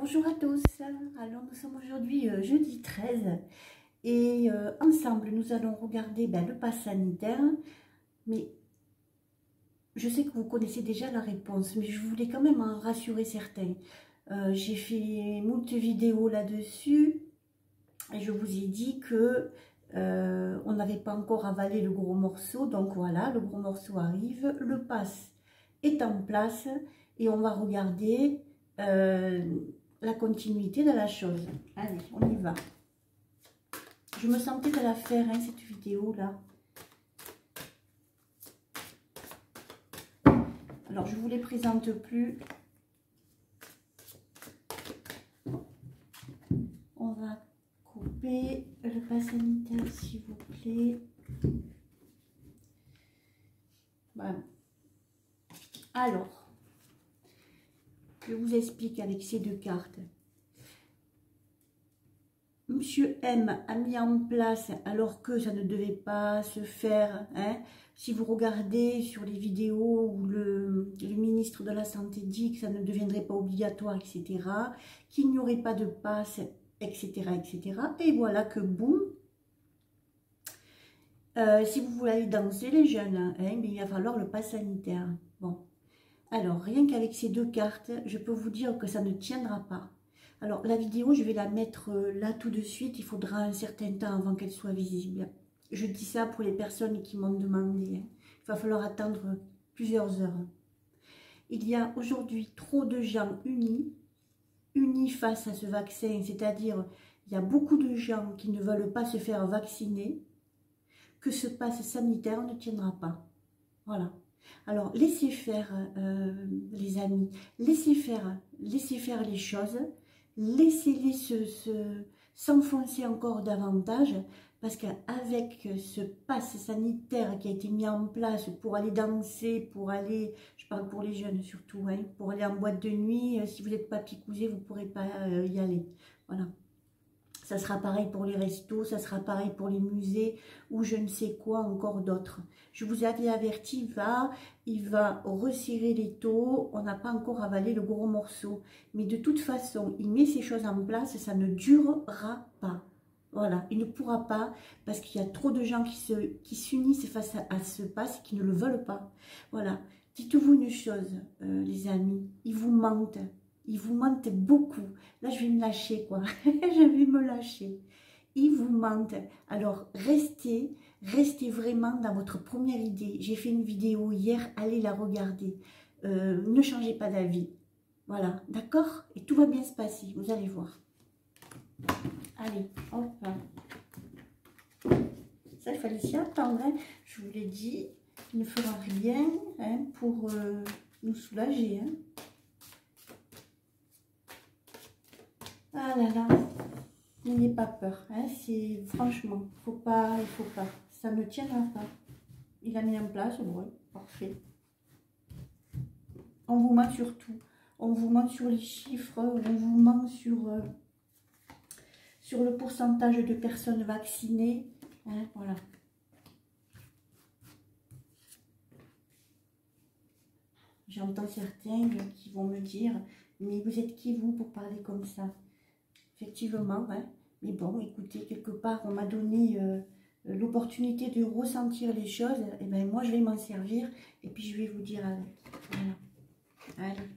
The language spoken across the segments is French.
Bonjour à tous, alors nous sommes aujourd'hui jeudi 13 et ensemble nous allons regarder le pass sanitaire, mais je sais que vous connaissez déjà la réponse, mais je voulais quand même en rassurer certains. J'ai fait moult vidéos là-dessus et je vous ai dit que on n'avait pas encore avalé le gros morceau, donc voilà, le gros morceau arrive, le pass est en place et on va regarder la continuité de la chose. Allez, on y va. Je me sentais de la faire, cette vidéo là. Alors, je ne vous les présente plus. On va couper le pass sanitaire, s'il vous plaît. Voilà. Alors, je vous explique avec ces deux cartes. Monsieur M a mis en place, alors que ça ne devait pas se faire, si vous regardez sur les vidéos où le ministre de la Santé dit que ça ne deviendrait pas obligatoire, etc., qu'il n'y aurait pas de passe, etc., etc. Et voilà que boum, si vous voulez aller danser les jeunes, mais il va falloir le pass sanitaire. Bon, alors rien qu'avec ces deux cartes, je peux vous dire que ça ne tiendra pas. Alors, la vidéo, je vais la mettre là tout de suite. Il faudra un certain temps avant qu'elle soit visible. Je dis ça pour les personnes qui m'ont demandé. Il va falloir attendre plusieurs heures. Il y a aujourd'hui trop de gens unis face à ce vaccin. C'est-à-dire, il y a beaucoup de gens qui ne veulent pas se faire vacciner, que ce pass sanitaire ne tiendra pas. Voilà. Alors, laissez faire, les amis. Laissez faire les choses. Laissez-les s'enfoncer encore davantage, parce qu'avec ce pass sanitaire qui a été mis en place pour aller danser, pour aller, je parle pour les jeunes surtout, pour aller en boîte de nuit, si vous n'êtes pas picousé, vous ne pourrez pas y aller. Voilà. Ça sera pareil pour les restos, ça sera pareil pour les musées ou je ne sais quoi encore d'autres. Je vous avais averti, il va resserrer les taux. On n'a pas encore avalé le gros morceau. Mais de toute façon, il met ces choses en place, ça ne durera pas. Voilà, il ne pourra pas parce qu'il y a trop de gens qui s'unissent face à ce pass et qui ne le veulent pas. Voilà, dites-vous une chose, les amis, ils vous mentent. Ils vous mentent beaucoup. Là, je vais me lâcher, quoi. Je vais me lâcher. Ils vous mentent. Alors, restez vraiment dans votre première idée. J'ai fait une vidéo hier, allez la regarder. Ne changez pas d'avis. Voilà, d'accord? Et tout va bien se passer, vous allez voir. Allez, hop. Ça, il fallait s'y attendre. Je vous l'ai dit, il ne fera rien pour nous soulager. Ah là là, n'ayez pas peur, c'est franchement, il faut pas, ça ne tiendra pas. Il a mis en place, ouais, parfait. On vous ment sur tout, on vous ment sur les chiffres, on vous ment sur le pourcentage de personnes vaccinées, voilà. J'entends certains qui vont me dire, mais vous êtes qui vous pour parler comme ça? Effectivement, mais bon, écoutez, quelque part, on m'a donné l'opportunité de ressentir les choses, et bien moi, je vais m'en servir, et puis je vais vous dire avec. Voilà. Allez.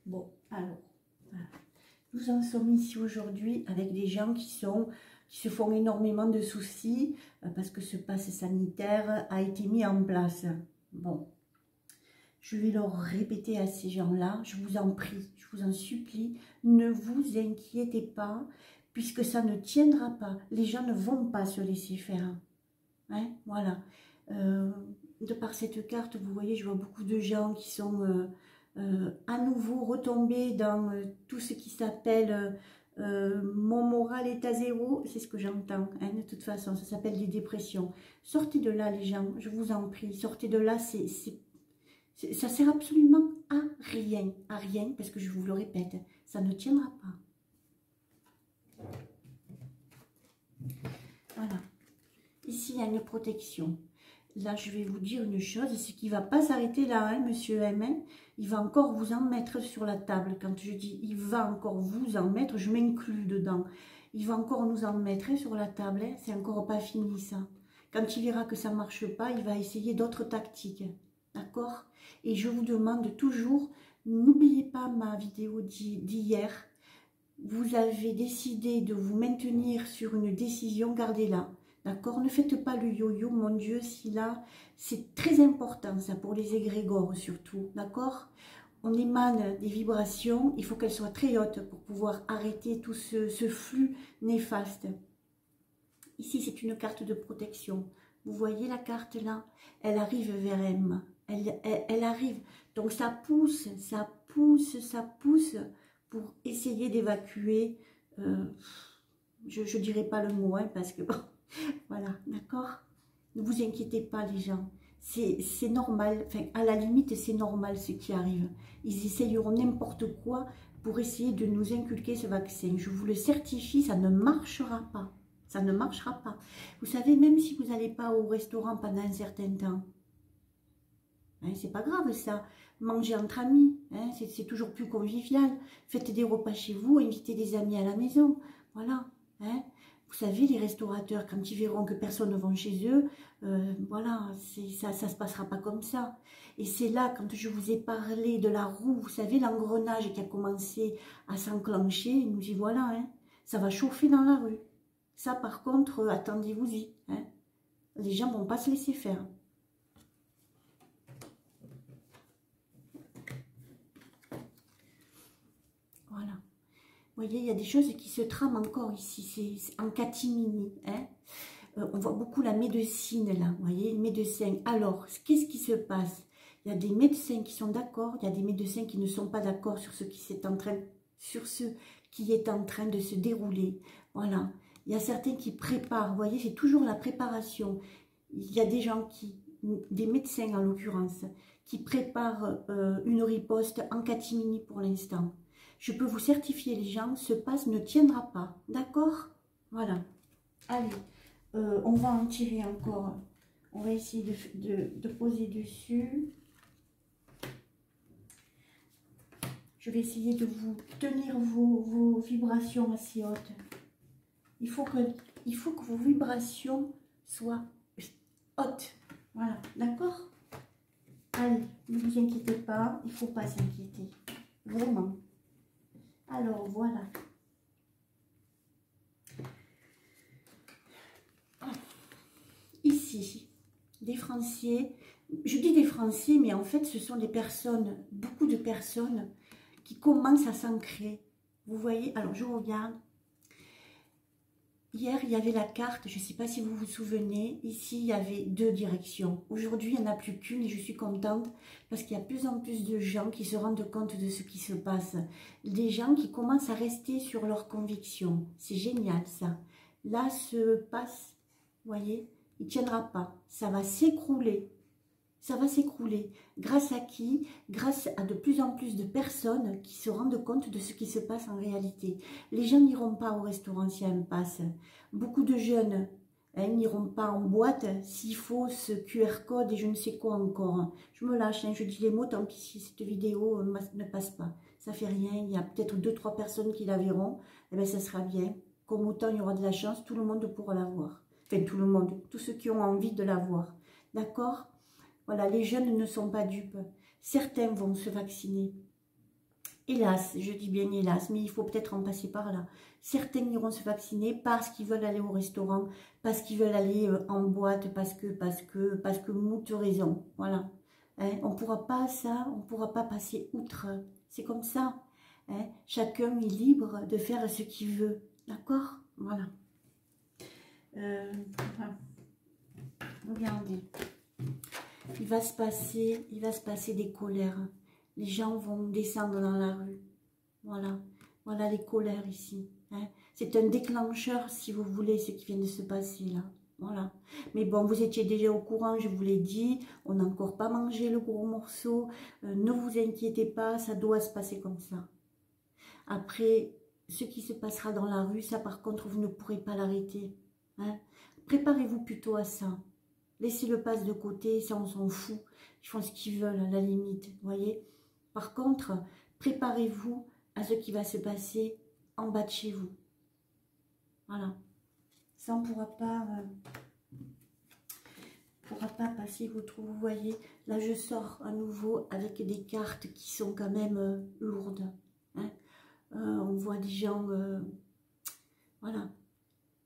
Bon, alors, voilà. Nous en sommes ici aujourd'hui avec des gens qui se font énormément de soucis, parce que ce pass sanitaire a été mis en place. Bon. Je vais leur répéter à ces gens-là, je vous en prie, je vous en supplie, ne vous inquiétez pas, puisque ça ne tiendra pas. Les gens ne vont pas se laisser faire. Voilà. De par cette carte, vous voyez, je vois beaucoup de gens qui sont à nouveau retombés dans tout ce qui s'appelle mon moral est à zéro. C'est ce que j'entends, de toute façon, ça s'appelle des dépressions. Sortez de là, les gens, je vous en prie, sortez de là, ça sert absolument à rien, parce que je vous le répète, ça ne tiendra pas. Voilà. Ici, il y a une protection. là, je vais vous dire une chose, c'est qu'il ne va pas s'arrêter là, hein, monsieur M. Hein. Il va encore vous en mettre sur la table. Quand je dis il va encore vous en mettre, je m'inclus dedans. Il va encore nous en mettre hein, sur la table. Hein. C'est encore pas fini, ça. Quand il verra que ça ne marche pas, il va essayer d'autres tactiques. D'accord? Et je vous demande toujours, n'oubliez pas ma vidéo d'hier. Vous avez décidé de vous maintenir sur une décision, gardez-la. D'accord? Ne faites pas le yo-yo, mon Dieu, si là, c'est très important, ça, pour les égrégores surtout. D'accord? On émane des vibrations, il faut qu'elles soient très hautes pour pouvoir arrêter tout ce flux néfaste. Ici, c'est une carte de protection. Vous voyez la carte là? Elle arrive vers M. Elle arrive. Donc ça pousse, ça pousse, ça pousse pour essayer d'évacuer. Je ne dirai pas le mot, hein, parce que bon, voilà, d'accord? Ne vous inquiétez pas, les gens. C'est normal. Enfin, à la limite, c'est normal ce qui arrive. Ils essayeront n'importe quoi pour essayer de nous inculquer ce vaccin. Je vous le certifie, ça ne marchera pas. Ça ne marchera pas. Vous savez, même si vous n'allez pas au restaurant pendant un certain temps, hein, c'est pas grave ça. Manger entre amis, hein, c'est toujours plus convivial. Faites des repas chez vous, invitez des amis à la maison. Voilà. Hein. Vous savez, les restaurateurs, quand ils verront que personne ne va chez eux, voilà, ça ne se passera pas comme ça. Et c'est là, quand je vous ai parlé de la roue, vous savez, l'engrenage qui a commencé à s'enclencher, nous y voilà, hein, ça va chauffer dans la rue. Ça, par contre, attendez-vous-y. Hein. Les gens ne vont pas se laisser faire. Voilà. Vous voyez, il y a des choses qui se trament encore ici. C'est en catimini. Hein. On voit beaucoup la médecine, là. Vous voyez, médecin. Alors, qu'est-ce qui se passe? Il y a des médecins qui sont d'accord. Il y a des médecins qui ne sont pas d'accord sur ce qui est en train de se dérouler. Voilà. Il y a certains qui préparent, vous voyez, c'est toujours la préparation. Il y a des gens des médecins en l'occurrence, qui préparent une riposte en catimini pour l'instant. Je peux vous certifier, les gens, ce passe ne tiendra pas. D'accord? Voilà. Allez, on va en tirer encore. On va essayer de poser dessus. Je vais essayer de vous tenir vos vibrations assez hautes. Il faut que vos vibrations soient hautes. Voilà, d'accord? Allez, ne vous inquiétez pas, il ne faut pas s'inquiéter. Vraiment. Alors, voilà. Ici, des Français. Je dis des Français, mais en fait, ce sont des personnes, beaucoup de personnes qui commencent à s'ancrer. Vous voyez, alors je regarde. Hier, il y avait la carte, je ne sais pas si vous vous souvenez, ici, il y avait 2 directions. Aujourd'hui, il n'y en a plus qu'une et je suis contente parce qu'il y a de plus en plus de gens qui se rendent compte de ce qui se passe. Des gens qui commencent à rester sur leurs convictions. C'est génial, ça. Là, ce passe, vous voyez, il ne tiendra pas. Ça va s'écrouler. Ça va s'écrouler. Grâce à qui? Grâce à de plus en plus de personnes qui se rendent compte de ce qui se passe en réalité. Les gens n'iront pas au restaurant s'il y a un pass. Beaucoup de jeunes n'iront pas en boîte s'il faut ce QR code et je ne sais quoi encore. Je me lâche, je dis les mots, tant pis si cette vidéo ne passe pas. Ça fait rien, il y a peut-être 2-3 personnes qui la verront. Et bien ça sera bien. Comme autant il y aura de la chance, tout le monde pourra la voir. Enfin tout le monde, tous ceux qui ont envie de la voir. D'accord ? Voilà, les jeunes ne sont pas dupes. Certains vont se vacciner. Hélas, je dis bien hélas, mais il faut peut-être en passer par là. Certains iront se vacciner parce qu'ils veulent aller au restaurant, parce qu'ils veulent aller en boîte, parce que moult raisons. Voilà. Hein, on ne pourra pas ça, on ne pourra pas passer outre. C'est comme ça. Hein. Chacun est libre de faire ce qu'il veut. D'accord? Voilà. Regardez. Il va se passer des colères. Les gens vont descendre dans la rue. Voilà. Voilà les colères ici. Hein. C'est un déclencheur, si vous voulez, ce qui vient de se passer là. Voilà. Mais bon, vous étiez déjà au courant, je vous l'ai dit. On n'a encore pas mangé le gros morceau. Ne vous inquiétez pas, ça doit se passer comme ça. Après, ce qui se passera dans la rue, ça par contre, vous ne pourrez pas l'arrêter. Hein. Préparez-vous plutôt à ça. Laissez le pass de côté, ça on s'en fout. Ils font ce qu'ils veulent à la limite, vous voyez. Par contre, préparez-vous à ce qui va se passer en bas de chez vous. Voilà. Ça, on ne pourra pas passer vos trous. Vous voyez, là, je sors à nouveau avec des cartes qui sont quand même lourdes. Hein. On voit des gens, voilà,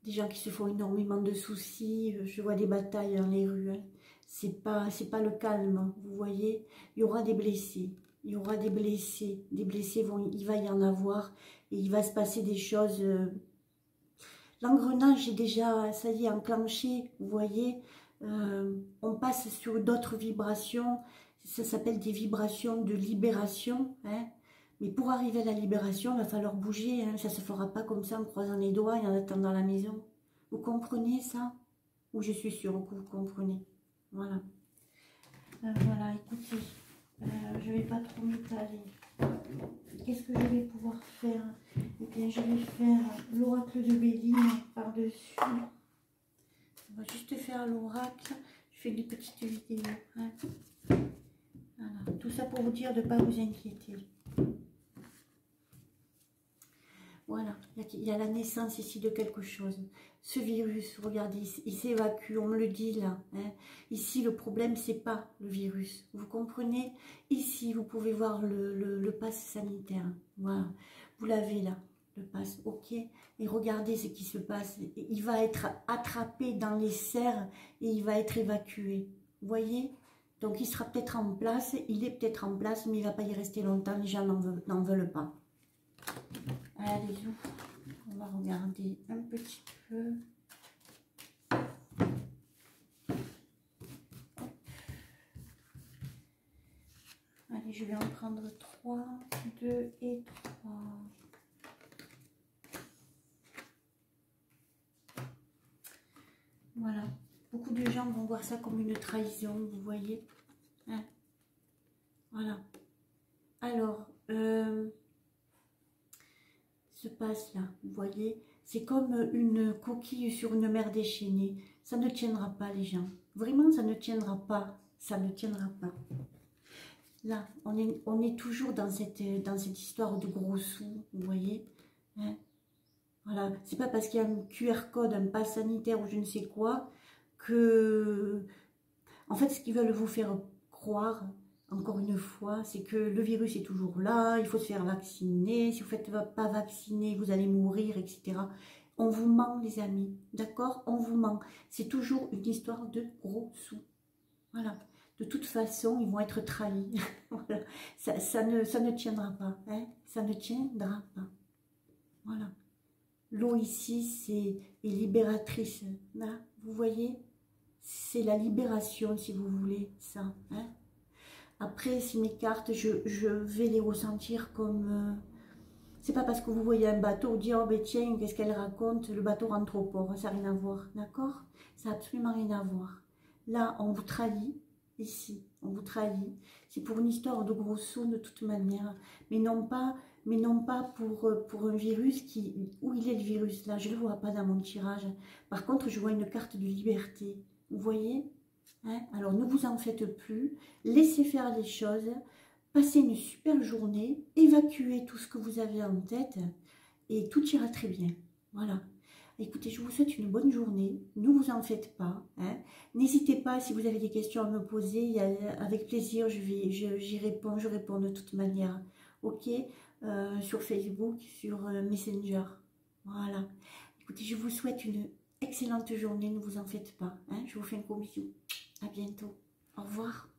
des gens qui se font énormément de soucis. Je vois des batailles dans les rues. Hein. C'est pas le calme, vous voyez. Il y aura des blessés. Il y aura des blessés. Des blessés, il va y en avoir. Et il va se passer des choses... L'engrenage est déjà, ça y est, enclenché, vous voyez. On passe sur d'autres vibrations. Ça s'appelle des vibrations de libération. Hein. Mais pour arriver à la libération, il va falloir bouger. Hein. Ça ne se fera pas comme ça en croisant les doigts et en attendant la maison. Vous comprenez ça? Ou je suis sûre que vous comprenez. Voilà. Voilà, écoutez, je ne vais pas trop m'étaler. Qu'est-ce que je vais pouvoir faire? Eh bien, je vais faire l'oracle de Béline par-dessus. On va juste faire l'oracle. Je fais des petites vidéos. Hein. Voilà. Tout ça pour vous dire de ne pas vous inquiéter. Voilà, il y a la naissance ici de quelque chose. Ce virus, regardez, il s'évacue, on me le dit là. Hein. Ici, le problème, c'est pas le virus. Vous comprenez? Ici, vous pouvez voir le pass sanitaire. Voilà, vous l'avez là, le pass, ok? Et regardez ce qui se passe. Il va être attrapé dans les serres et il va être évacué. Vous voyez? Donc, il sera peut-être en place, il est peut-être en place, mais il ne va pas y rester longtemps, les gens n'en veulent pas. Allez, on va regarder un petit peu. Allez, je vais en prendre 3, 2 et 3. Voilà. Beaucoup de gens vont voir ça comme une trahison, vous voyez. Hein? Voilà. Alors, se passe là, vous voyez, c'est comme une coquille sur une mer déchaînée. Ça ne tiendra pas, les gens. Vraiment, ça ne tiendra pas. Ça ne tiendra pas. Là, on est toujours dans cette histoire de gros sous, vous voyez. Hein? Voilà, c'est pas parce qu'il y a un QR code, un pass sanitaire ou je ne sais quoi, que... En fait, ce qu'ils veulent vous faire croire, encore une fois, c'est que le virus est toujours là, il faut se faire vacciner, si vous ne faites pas vacciner, vous allez mourir, etc. On vous ment, les amis, d'accord? On vous ment. C'est toujours une histoire de gros sous. Voilà. De toute façon, ils vont être trahis. Voilà. Ça ne tiendra pas. Hein? Ça ne tiendra pas. Voilà. L'eau ici, est libératrice. Là, vous voyez? C'est la libération, si vous voulez, ça. Hein? Après, si mes cartes, je vais les ressentir comme... c'est pas parce que vous voyez un bateau, vous dites, oh ben tiens, qu'est-ce qu'elle raconte? Le bateau rentre au port. Ça n'a rien à voir, d'accord? Ça n'a absolument rien à voir. Là, on vous trahit. Ici, on vous trahit. C'est pour une histoire de gros sous de toute manière. Mais non pas pour un virus qui... Où il est le virus là? Je ne le vois pas dans mon tirage. Par contre, je vois une carte de liberté. Vous voyez? Hein? Alors, ne vous en faites plus. Laissez faire les choses. Passez une super journée. Évacuez tout ce que vous avez en tête. Et tout ira très bien. Voilà. Écoutez, je vous souhaite une bonne journée. Ne vous en faites pas. Hein. N'hésitez pas, si vous avez des questions à me poser, avec plaisir, j'y réponds. Je réponds de toute manière. Ok, sur Facebook, sur Messenger. Voilà. Écoutez, je vous souhaite une excellente journée. Ne vous en faites pas. Hein. Je vous fais un gros bisou. À bientôt. Au revoir.